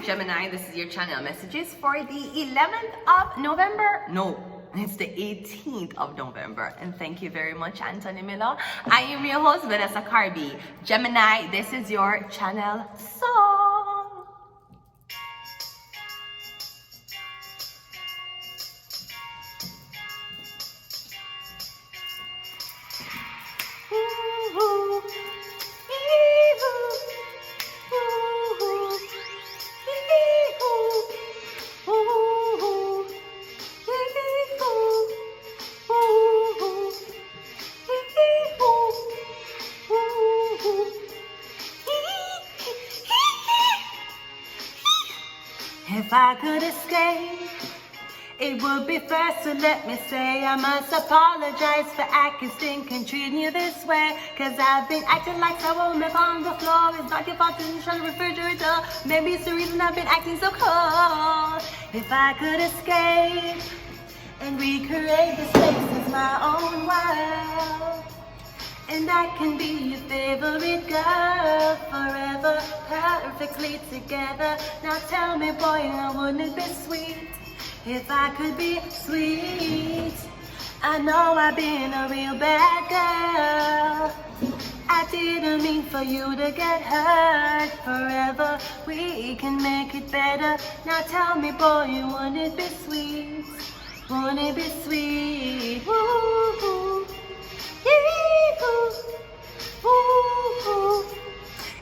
Gemini, this is your channel messages for the 11th of November. No, it's the 18th of November. And thank you very much, Anthony Miller. I am your host, Vanessa Carby. Gemini, this is your channel song. If I could escape, it would be first to let me say I must apologize for acting, stinking, treating you this way. Cause I've been acting like someone milk on the floor. It's not your fault, it's the refrigerator. Maybe it's the reason I've been acting so cold. If I could escape and recreate this place as my own world, and I can be your favorite girl forever, perfectly together. Now tell me, boy, wouldn't it be sweet if I could be sweet? I know I've been a real bad girl. I didn't mean for you to get hurt forever. We can make it better. Now tell me, boy, wouldn't it be sweet? Wouldn't it be sweet? Ooh.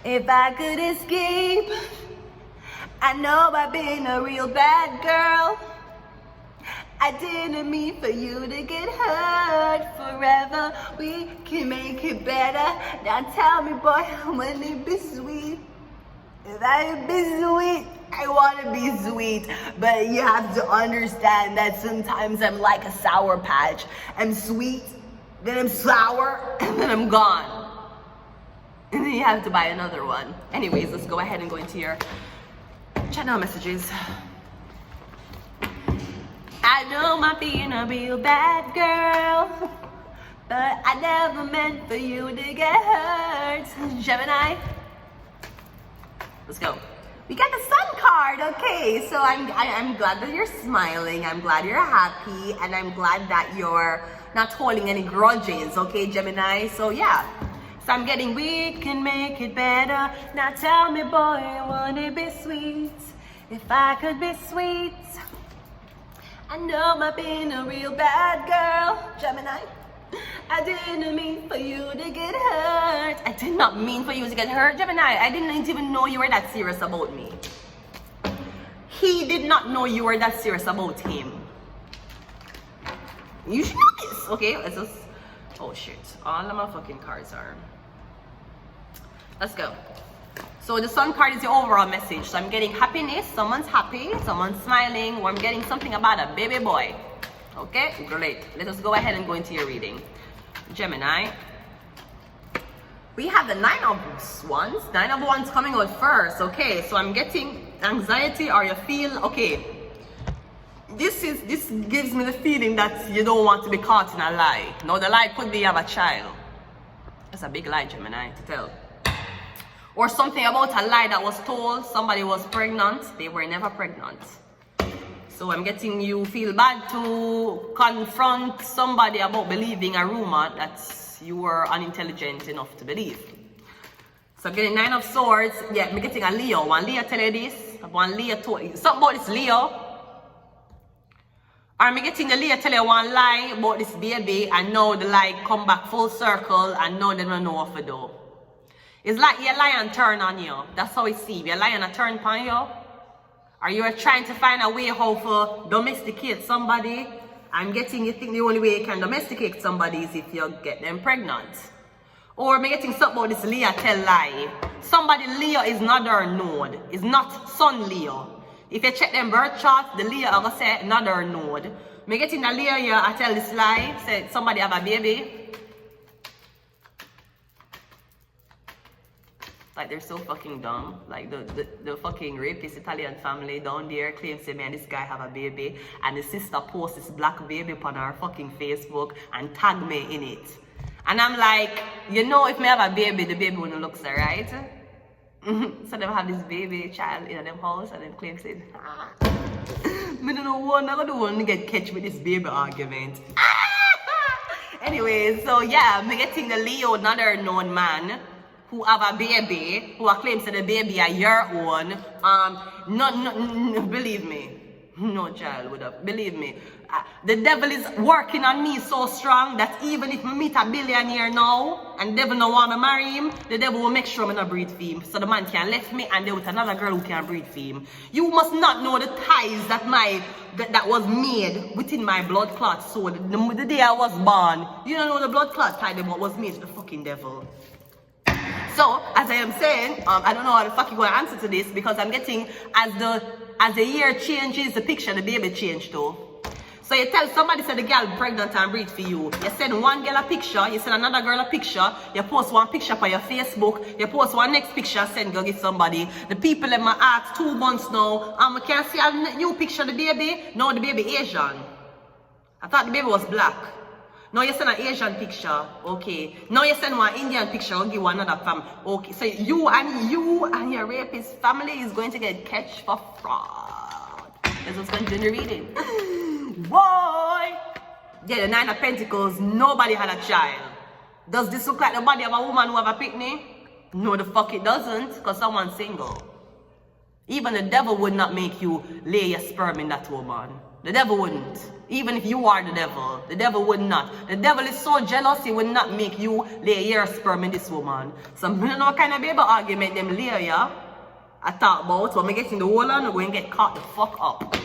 If I could escape, I know I've been a real bad girl. I didn't mean for you to get hurt forever. We can make it better. Now tell me, boy, wouldn't it be sweet? If I could be sweet, I want to be sweet. But you have to understand that sometimes I'm like a Sour Patch. I'm sweet, then I'm sour, and then I'm gone. And then you have to buy another one. Anyways, let's go ahead and go into your channel messages. I know I'm being a real bad girl, but I never meant for you to get hurt. Gemini, let's go. We got the Sun card, okay. So I'm glad that you're smiling. I'm glad you're happy, and I'm glad that you're not holding any grudges, okay, Gemini? So yeah. So I'm getting, we can make it better. Now tell me, boy, wouldn't it be sweet if I could be sweet? I know I've been a real bad girl, Gemini. I didn't mean for you to get hurt. I did not mean for you to get hurt, Gemini. I didn't even know you were that serious about me. He did not know you were that serious about him. You should know this, okay? Let's just, oh shit, all of my fucking cards are. Let's go. So the Sun card is the overall message. So I'm getting happiness, someone's happy, someone's smiling, or I'm getting something about a baby boy. Okay, great. Let us go ahead and go into your reading. Gemini. We have the Nine of Wands. Nine of Wands coming out first. Okay, so I'm getting anxiety, or you feel, okay, this gives me the feeling that you don't want to be caught in a lie. No, the lie could be you have a child. That's a big lie, Gemini, to tell. Or something about a lie that was told. Somebody was pregnant. They were never pregnant. So I'm getting you feel bad to confront somebody about believing a rumor that you were unintelligent enough to believe. So I'm getting Nine of Swords. Yeah, I'm getting a Leo. One Leo tell you this. One Leo told you something about this Leo. Or I'm getting the Leo tell you one lie about this baby, and now the lie come back full circle, and now they don't know what to do. It's like your lion turn on you. That's how it seems. Your lion a turn on you. Or you are trying to find a way how to domesticate somebody. I'm getting, you think the only way you can domesticate somebody is if you get them pregnant. Or I'm getting something about this Leo tell lie. Somebody Leo is not their node. It's not Sun Leo. If you check them birth charts, the Leo are gonna say not their node. I'm getting the Leo here, I tell this lie, say somebody have a baby. Like, they're so fucking dumb. Like, the fucking rapist Italian family down there claims, say, man, this guy have a baby. And the sister posts this black baby upon her fucking Facebook and tag me in it. And I'm like, you know, if me have a baby, the baby wouldn't look so, right? So them have this baby child in them house and them claim said, me don't know what I'm gonna do when get catch with this baby argument. Anyway, so yeah, me getting the Leo, another known man who have a baby, who claims that the baby are your own. No, believe me. No child would have, believe me. The devil is working on me so strong that even if I meet a billionaire now and the devil don't want to marry him, the devil will make sure I'm not breed for him. So the man can left me and there with another girl who can breed for him. You must not know the ties that that was made within my blood clot. So the day I was born, you don't know the blood clot tie them what was made to the fucking devil. So, as I am saying, I don't know how the fuck you going to answer to this because I'm getting, as the year changes, the picture, the baby change too. So you tell somebody, say the girl pregnant and breed for you. You send one girl a picture, you send another girl a picture, you post one picture on your Facebook, you post one next picture, send go give somebody. The people in my ask 2 months now, we can't see a new picture of the baby. No, the baby Asian. I thought the baby was black. Now you send an Asian picture, okay. Now you send one Indian picture, I'll give one another family. Okay, so you and your rapist family is going to get catch for fraud. That's what's going to do in the reading. Boy! Yeah, the 9 of Pentacles, nobody had a child. Does this look like the body of a woman who have a picnic? No, the fuck it doesn't, because someone's single. Even the devil would not make you lay your sperm in that woman. The devil wouldn't. Even if you are the devil would not. The devil is so jealous, he would not make you lay your sperm in this woman. So I don't know what kind of baby argument them lay ya. I talk about when I get in the whole and I'm going to get caught the fuck up.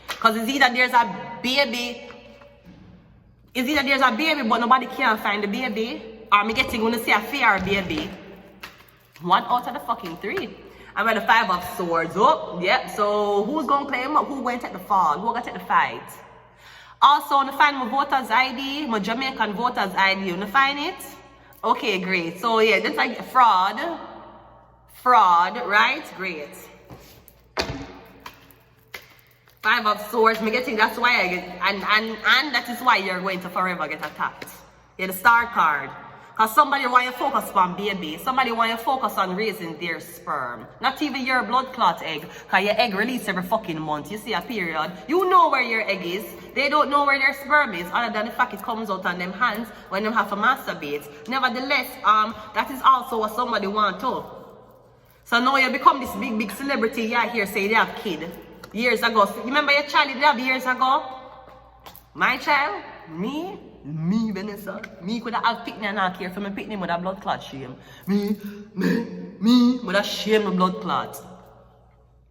Because it's either there's a baby, but nobody can find the baby, or I'm getting going to see a fair baby. 1 out of the fucking 3. I'm at the 5 of Swords. Oh, yeah. So who's going to claim up? Who's going to take the fall? Who's going to take the fight? Also, I want to find my voter's ID, my Jamaican voter's ID. You want to find it? Okay, great. So yeah, that's like fraud. Fraud, right? Great. 5 of Swords. Me getting that's why I get and that is why you're going to forever get attacked. Yeah, the Star card. Because somebody want you to focus on baby. Somebody want you to focus on raising their sperm. Not even your blood clot egg. Because your egg releases every fucking month. You see a period. You know where your egg is. They don't know where their sperm is. Other than the fact it comes out on them hands when they have to masturbate. Nevertheless, that is also what somebody want to. So now you become this big celebrity. Yeah, here say they have kid. Years ago. You remember your child they have years ago? My child? Me, Vanessa. Me could have picked me and not care for me pick me with a blood clot shame. Me with a shame of blood clot.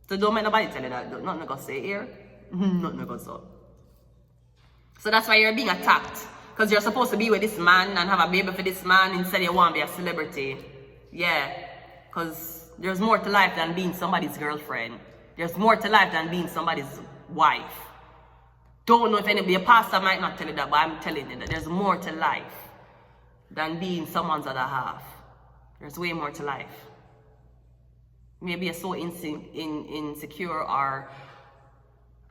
So don't make nobody tell you that. Nothing gonna say here. Nothing gonna say. So that's why you're being attacked. Because you're supposed to be with this man and have a baby for this man instead you want to be a celebrity. Yeah. Because there's more to life than being somebody's girlfriend. There's more to life than being somebody's wife. Don't know if anybody, a pastor might not tell you that, but I'm telling you that there's more to life than being someone's other half. There's way more to life. Maybe you're so insecure or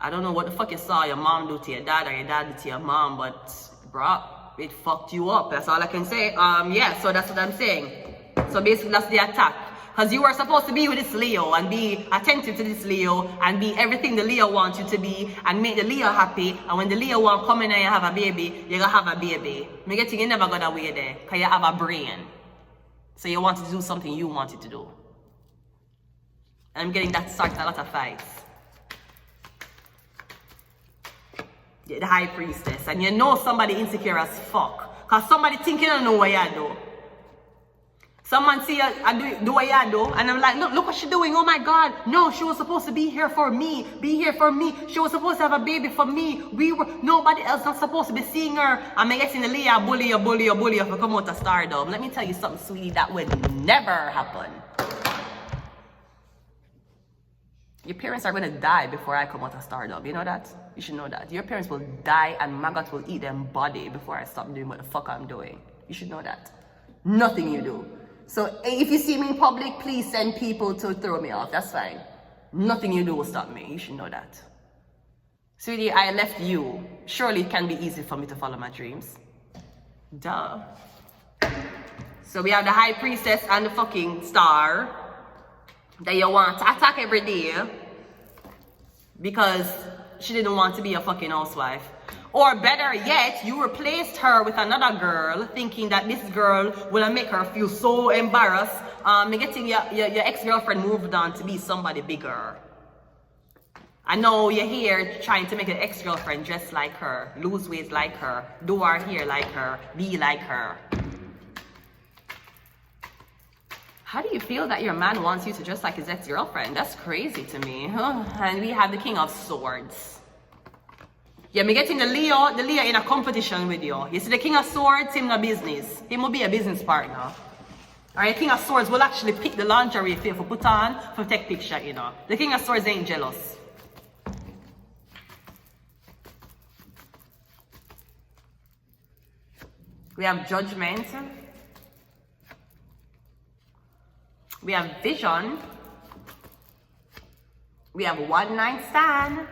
I don't know what the fuck you saw your mom do to your dad or your dad do to your mom, but bruh, it fucked you up. That's all I can say. Yeah, so that's what I'm saying. So basically that's the attack. Because you are supposed to be with this Leo and be attentive to this Leo and be everything the Leo wants you to be and make the Leo happy. And when the Leo want come in and you have a baby, you're going to have a baby. Me getting you never got away there because you have a brain. So you want to do something you wanted to do. And I'm getting that starts a lot of fights. Yeah, the High Priestess. And you know somebody insecure as fuck. Because somebody think you don't know what you do. Someone see I do what you do, and I'm like, look what she's doing. Oh my God, no, she was supposed to be here for me. Be here for me. She was supposed to have a baby for me. Nobody else not supposed to be seeing her. I'm guessing the Leah bully if you come out of stardom. Let me tell you something, sweetie, that would never happen. Your parents are gonna die before I come out of stardom. You know that? You should know that. Your parents will die and maggots will eat them body before I stop doing what the fuck I'm doing. You should know that. Nothing you do. So if you see me in public, please send people to throw me off. That's fine. Nothing you do will stop me. You should know that. Sweetie, I left you. Surely it can be easy for me to follow my dreams. Duh. So we have the High Priestess and the fucking Star. that you want to attack every day because she didn't want to be a fucking housewife. Or better yet, you replaced her with another girl, thinking that this girl will make her feel so embarrassed. Getting your ex-girlfriend moved on to be somebody bigger. I know you're here trying to make your ex-girlfriend dress like her, lose weight like her, do her hair like her, be like her. How do you feel that your man wants you to dress like his ex-girlfriend? That's crazy to me. And we have the King of Swords. Yeah, me getting the Leo in a competition with you. You see the King of Swords, him no business. He will be a business partner. Alright, the King of Swords will actually pick the lingerie for you to put on, for take picture, you know. The King of Swords ain't jealous. We have Judgment. We have Vision. We have One Night Stand.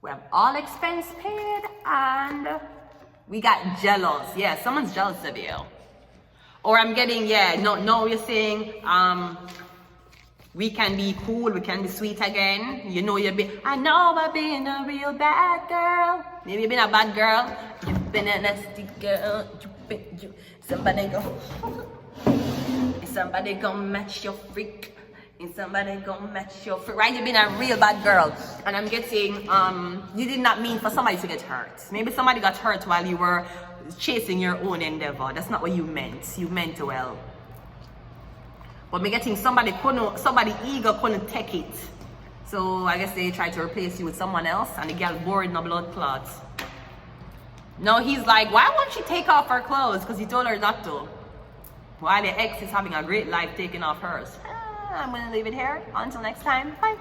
We have All Expense Paid, and we got Jealous. Yeah, someone's jealous of you. Or I'm getting, no, you're saying, we can be cool, we can be sweet again. You know I know I've been a real bad girl. Maybe you've been a bad girl. You've been a nasty girl. Somebody gonna match your freak. And somebody gonna match your freak. Right? You've been a real bad girl. And I'm getting, you did not mean for somebody to get hurt. Maybe somebody got hurt while you were chasing your own endeavor. That's not what you meant. You meant well. But me getting somebody ego couldn't take it. So I guess they tried to replace you with someone else, and the girl bored in a blood clot. No, he's like, why won't she take off her clothes? Because he told her not to. While the ex is having a great life taking off hers. I'm gonna leave it here. Until next time. Bye.